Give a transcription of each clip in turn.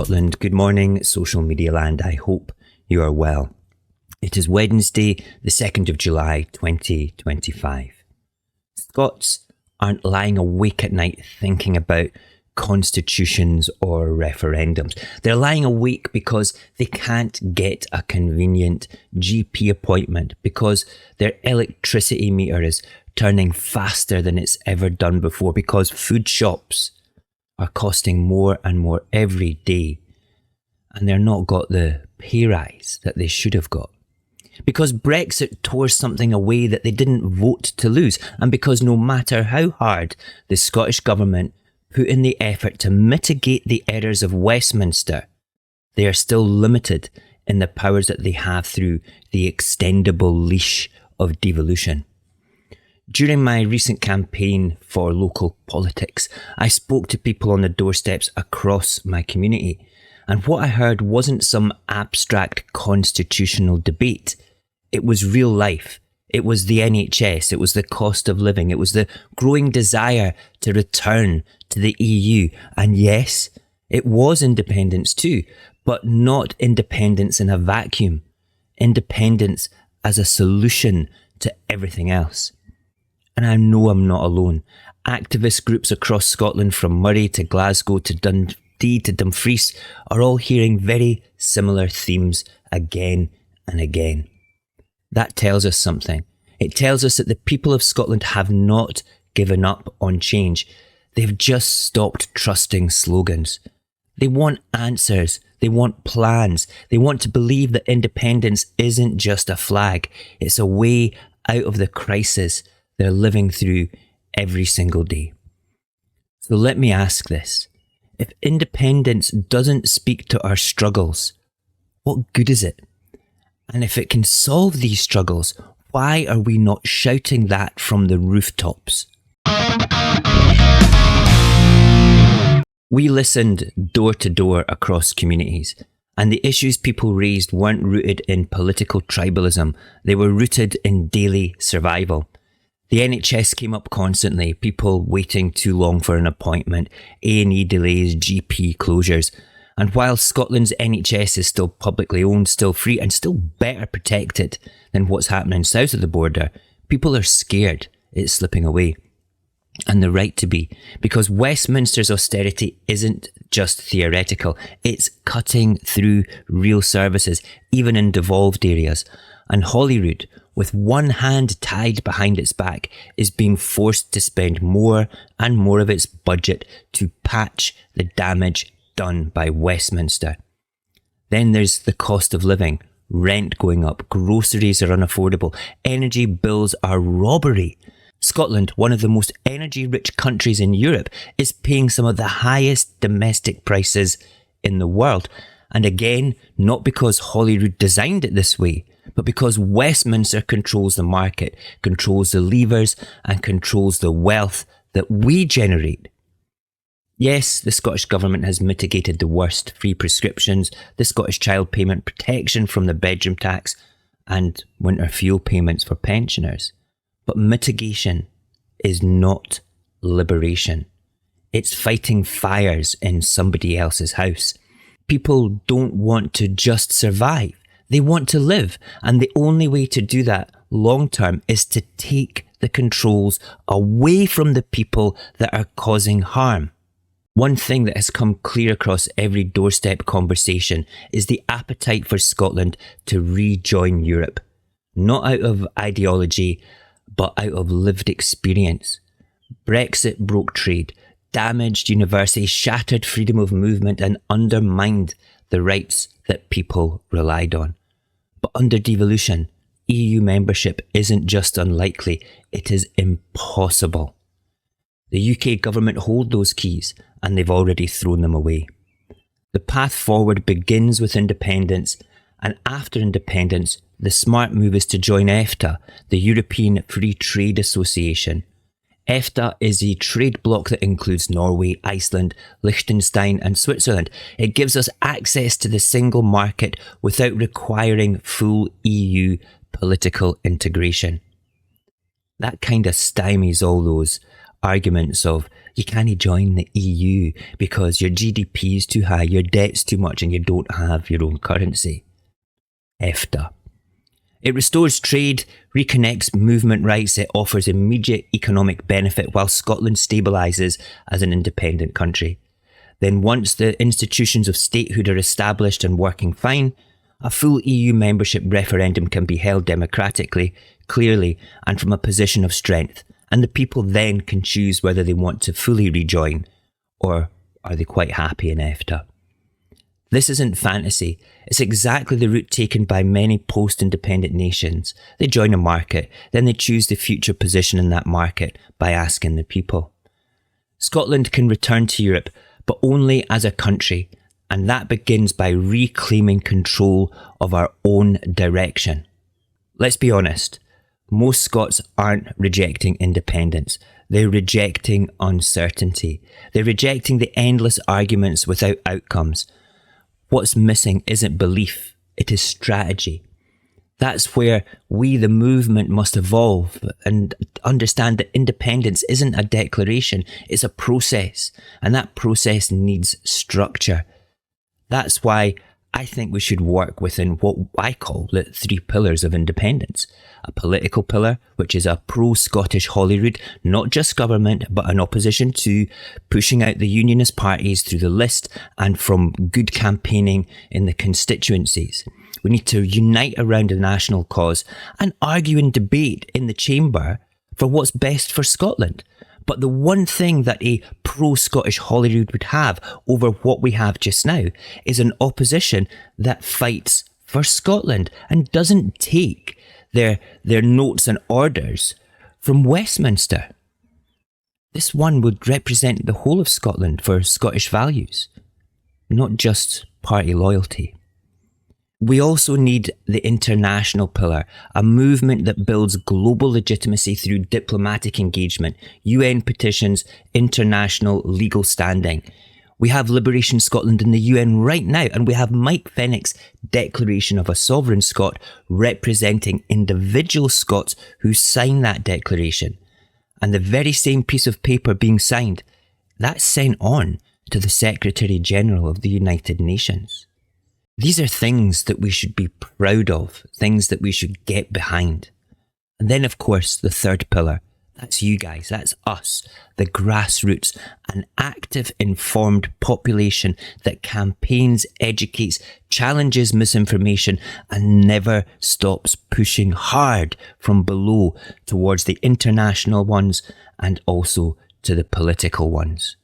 Scotland. Good morning, social media land. I hope you are well. It is Wednesday, the 2nd of July, 2025. Scots aren't lying awake at night thinking about constitutions or referendums. They're lying awake because they can't get a convenient GP appointment, because their electricity meter is turning faster than it's ever done before, because food shops are costing more and more every day, and they're not got the pay rise that they should have got. Because Brexit tore something away that they didn't vote to lose, and because no matter how hard the Scottish Government put in the effort to mitigate the errors of Westminster, they are still limited in the powers that they have through the extendable leash of devolution. During my recent campaign for local politics, I spoke to people on the doorsteps across my community, and what I heard wasn't some abstract constitutional debate. It was real life. It was the NHS, it was the cost of living, it was the growing desire to return to the EU. And yes, it was independence too, but not independence in a vacuum. Independence as a solution to everything else. And I know I'm not alone. Activist groups across Scotland, from Moray to Glasgow to Dundee to Dumfries, are all hearing very similar themes again and again. That tells us something. It tells us that the people of Scotland have not given up on change. They've just stopped trusting slogans. They want answers. They want plans. They want to believe that independence isn't just a flag. It's a way out of the crisis they're living through every single day. So let me ask this. If independence doesn't speak to our struggles, what good is it? And if it can solve these struggles, why are we not shouting that from the rooftops? We listened door to door across communities, and the issues people raised weren't rooted in political tribalism. They were rooted in daily survival. The NHS came up constantly, people waiting too long for an appointment, A&E delays, GP closures. And while Scotland's NHS is still publicly owned, still free, and still better protected than what's happening south of the border, people are scared it's slipping away. And they're right to be, because Westminster's austerity isn't just theoretical, it's cutting through real services, even in devolved areas. And Holyrood, with one hand tied behind its back, is being forced to spend more and more of its budget to patch the damage done by Westminster. Then there's the cost of living, rent going up, groceries are unaffordable, energy bills are robbery. Scotland, one of the most energy-rich countries in Europe, is paying some of the highest domestic prices in the world. And again, not because Holyrood designed it this way, but because Westminster controls the market, controls the levers, and controls the wealth that we generate. Yes, the Scottish Government has mitigated the worst: free prescriptions, the Scottish Child Payment protection from the bedroom tax, and winter fuel payments for pensioners. But mitigation is not liberation. It's fighting fires in somebody else's house. People don't want to just survive. They want to live. And the only way to do that long term is to take the controls away from the people that are causing harm. One thing that has come clear across every doorstep conversation is the appetite for Scotland to rejoin Europe. Not out of ideology, but out of lived experience. Brexit broke trade, damaged universities, shattered freedom of movement, and undermined the rights that people relied on. But under devolution, EU membership isn't just unlikely, it is impossible. The UK government hold those keys, and they've already thrown them away. The path forward begins with independence, and after independence, the smart move is to join EFTA, the European Free Trade Association. EFTA is a trade bloc that includes Norway, Iceland, Liechtenstein and Switzerland. It gives us access to the single market without requiring full EU political integration. That kind of stymies all those arguments of you can't join the EU because your GDP is too high, your debt's too much, and you don't have your own currency. EFTA. It restores trade, reconnects movement rights, it offers immediate economic benefit while Scotland stabilises as an independent country. Then once the institutions of statehood are established and working fine, a full EU membership referendum can be held democratically, clearly, and from a position of strength, and the people then can choose whether they want to fully rejoin, or are they quite happy in EFTA. This isn't fantasy, it's exactly the route taken by many post-independent nations. They join a market, then they choose the future position in that market by asking the people. Scotland can return to Europe, but only as a country, and that begins by reclaiming control of our own direction. Let's be honest, most Scots aren't rejecting independence. They're rejecting uncertainty. They're rejecting the endless arguments without outcomes. What's missing isn't belief, it is strategy. That's where we, the movement, must evolve and understand that independence isn't a declaration, it's a process, and that process needs structure. That's why I think we should work within what I call the 3 pillars of independence. A political pillar, which is a pro-Scottish Holyrood, not just government, but an opposition to pushing out the unionist parties through the list and from good campaigning in the constituencies. We need to unite around a national cause and argue and debate in the chamber for what's best for Scotland. But the one thing that a pro-Scottish Holyrood would have over what we have just now is an opposition that fights for Scotland and doesn't take their notes and orders from Westminster. This one would represent the whole of Scotland for Scottish values, not just party loyalty. We also need the international pillar, a movement that builds global legitimacy through diplomatic engagement, UN petitions, international legal standing. We have Liberation Scotland in the UN right now, and we have Mike Fenwick's Declaration of a Sovereign Scot representing individual Scots who sign that declaration. And the very same piece of paper being signed, that's sent on to the Secretary General of the United Nations. These are things that we should be proud of, things that we should get behind. And then, of course, the 3rd pillar. That's you guys, that's us, the grassroots, an active, informed population that campaigns, educates, challenges misinformation, and never stops pushing hard from below towards the international ones and also to the political ones.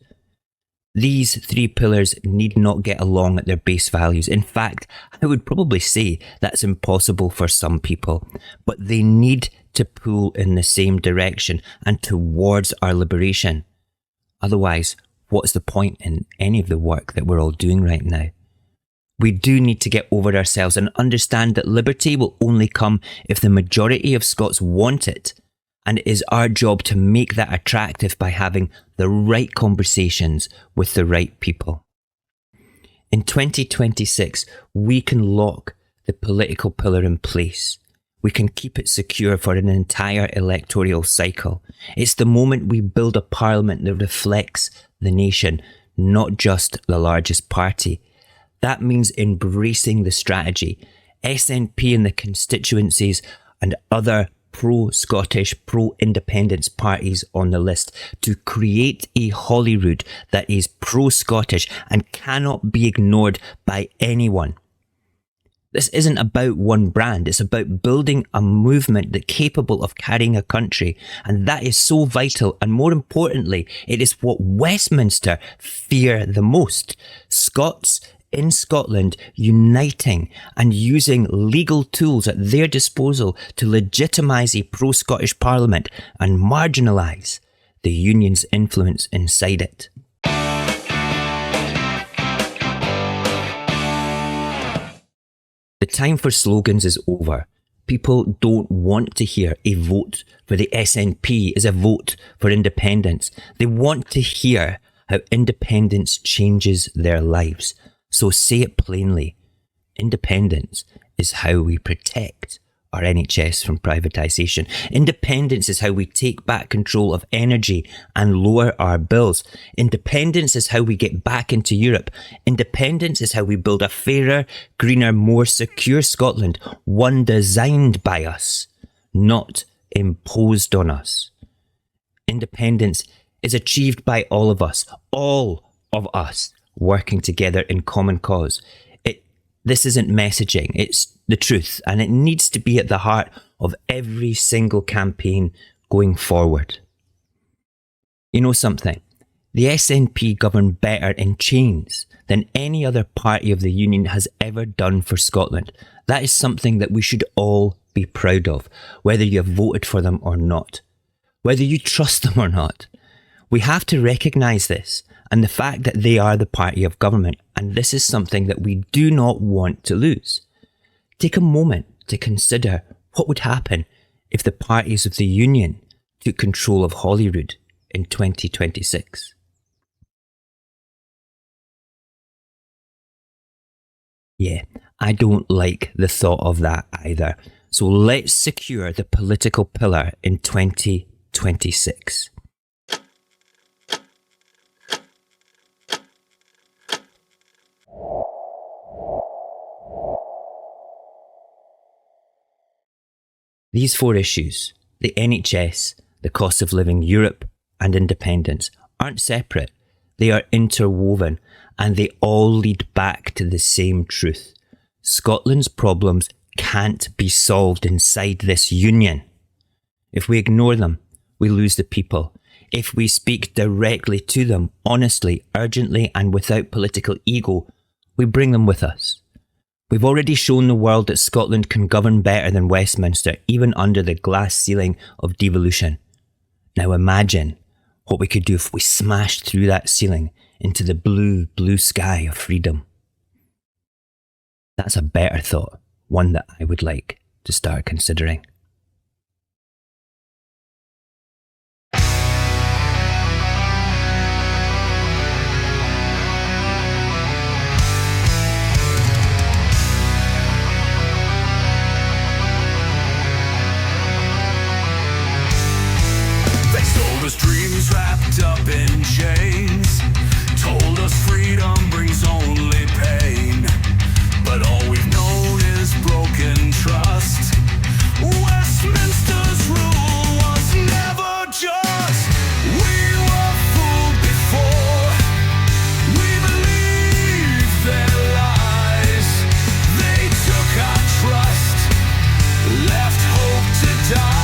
These 3 pillars need not get along at their base values. In fact, I would probably say that's impossible for some people, but they need to pull in the same direction and towards our liberation. Otherwise, what's the point in any of the work that we're all doing right now? We do need to get over ourselves and understand that liberty will only come if the majority of Scots want it. And it is our job to make that attractive by having the right conversations with the right people. In 2026, we can lock the political pillar in place. We can keep it secure for an entire electoral cycle. It's the moment we build a parliament that reflects the nation, not just the largest party. That means embracing the strategy. SNP and the constituencies and other pro-Scottish, pro-independence parties on the list to create a Holyrood that is pro-Scottish and cannot be ignored by anyone. This isn't about one brand, it's about building a movement that's capable of carrying a country, and that is so vital, and more importantly, it is what Westminster fear the most. Scots in Scotland uniting and using legal tools at their disposal to legitimise a pro-Scottish parliament and marginalise the union's influence inside it. The time for slogans is over. People don't want to hear a vote for the SNP is a vote for independence. They want to hear how independence changes their lives. So say it plainly. Independence is how we protect our NHS from privatisation. Independence is how we take back control of energy and lower our bills. Independence is how we get back into Europe. Independence is how we build a fairer, greener, more secure Scotland, one designed by us, not imposed on us. Independence is achieved by all of us working together in common cause. This isn't messaging, it's the truth, and it needs to be at the heart of every single campaign going forward. You know something? The SNP govern better in chains than any other party of the Union has ever done for Scotland. That is something that we should all be proud of, whether you have voted for them or not, whether you trust them or not. We have to recognise this and the fact that they are the party of government, and this is something that we do not want to lose. Take a moment to consider what would happen if the parties of the Union took control of Holyrood in 2026. Yeah, I don't like the thought of that either. So let's secure the political pillar in 2026. These four issues, the NHS, the cost of living, Europe and independence, aren't separate. They are interwoven and they all lead back to the same truth. Scotland's problems can't be solved inside this union. If we ignore them, we lose the people. If we speak directly to them, honestly, urgently and without political ego, we bring them with us. We've already shown the world that Scotland can govern better than Westminster, even under the glass ceiling of devolution. Now imagine what we could do if we smashed through that ceiling into the blue, blue sky of freedom. That's a better thought, one that I would like to start considering. Dreams wrapped up in chains, told us freedom brings only pain, but all we've known is broken trust. Westminster's rule was never just. We were fooled before, we believed their lies. They took our trust, left hope to die.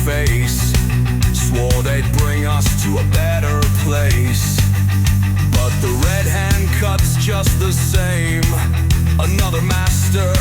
Face swore they'd bring us to a better place, but the red hand cuts just the same. Another master